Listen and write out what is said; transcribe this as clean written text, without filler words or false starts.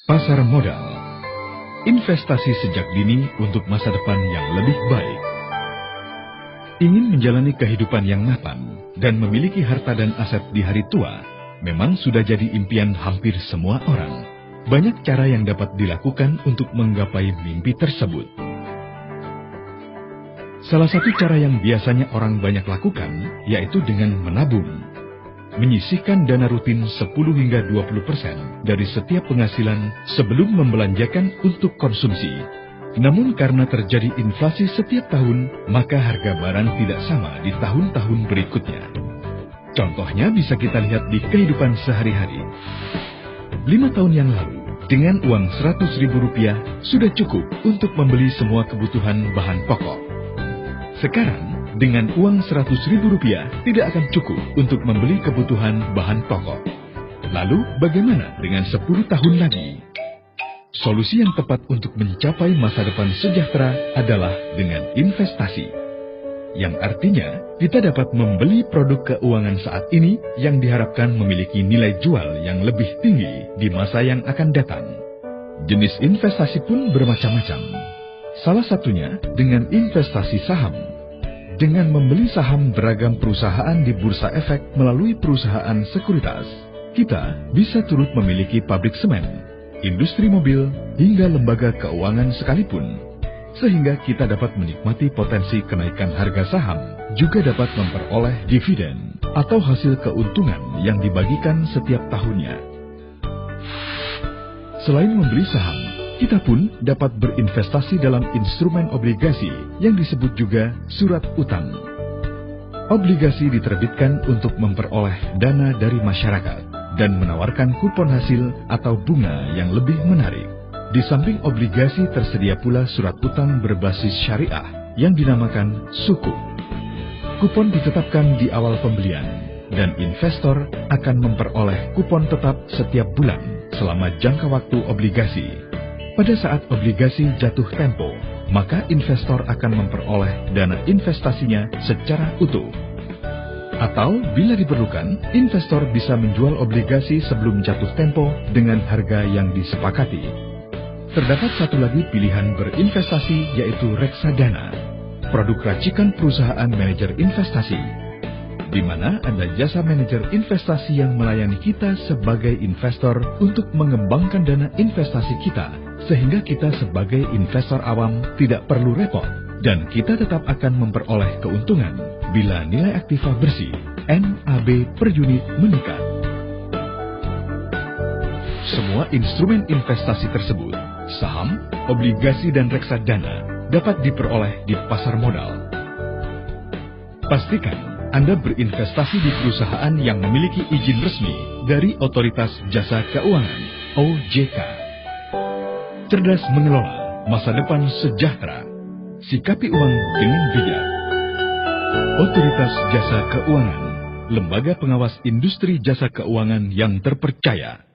Pasar modal, investasi sejak dini untuk masa depan yang lebih baik. Ingin menjalani kehidupan yang mapan dan memiliki harta dan aset di hari tua, memang sudah jadi impian hampir semua orang. Banyak cara yang dapat dilakukan untuk menggapai mimpi tersebut. Salah satu cara yang biasanya orang banyak lakukan, yaitu dengan menabung. Menyisihkan dana rutin 10 hingga 20% dari setiap penghasilan sebelum membelanjakan untuk konsumsi. Namun karena terjadi inflasi setiap tahun, maka harga barang tidak sama di tahun-tahun berikutnya. Contohnya bisa kita lihat di kehidupan sehari-hari. 5 tahun yang lalu, dengan uang Rp100.000 sudah cukup untuk membeli semua kebutuhan bahan pokok. Sekarang, dengan uang Rp100.000 tidak akan cukup untuk membeli kebutuhan bahan pokok. Lalu bagaimana dengan 10 tahun lagi? Solusi yang tepat untuk mencapai masa depan sejahtera adalah dengan investasi. Yang artinya, kita dapat membeli produk keuangan saat ini yang diharapkan memiliki nilai jual yang lebih tinggi di masa yang akan datang. Jenis investasi pun bermacam-macam. Salah satunya dengan investasi saham. Dengan membeli saham beragam perusahaan di bursa efek melalui perusahaan sekuritas, kita bisa turut memiliki pabrik semen, industri mobil, hingga lembaga keuangan sekalipun. Sehingga kita dapat menikmati potensi kenaikan harga saham, juga dapat memperoleh dividen atau hasil keuntungan yang dibagikan setiap tahunnya. Selain membeli saham, kita pun dapat berinvestasi dalam instrumen obligasi yang disebut juga surat utang. Obligasi diterbitkan untuk memperoleh dana dari masyarakat dan menawarkan kupon hasil atau bunga yang lebih menarik. Di samping obligasi tersedia pula surat utang berbasis syariah yang dinamakan sukuk. Kupon ditetapkan di awal pembelian dan investor akan memperoleh kupon tetap setiap bulan selama jangka waktu obligasi. Pada saat obligasi jatuh tempo, maka investor akan memperoleh dana investasinya secara utuh. Atau bila diperlukan, investor bisa menjual obligasi sebelum jatuh tempo dengan harga yang disepakati. Terdapat satu lagi pilihan berinvestasi, yaitu reksadana, produk racikan perusahaan manajer investasi, di mana ada jasa manajer investasi yang melayani kita sebagai investor untuk mengembangkan dana investasi kita, sehingga kita sebagai investor awam tidak perlu repot, dan kita tetap akan memperoleh keuntungan bila nilai aktiva bersih NAB per unit meningkat. Semua instrumen investasi tersebut, saham, obligasi, dan reksadana, dapat diperoleh di pasar modal. Pastikan Anda berinvestasi di perusahaan yang memiliki izin resmi dari Otoritas Jasa Keuangan (OJK). Cerdas mengelola masa depan sejahtera. Sikapi uang dengan bijak. Otoritas Jasa Keuangan, lembaga pengawas industri jasa keuangan yang terpercaya.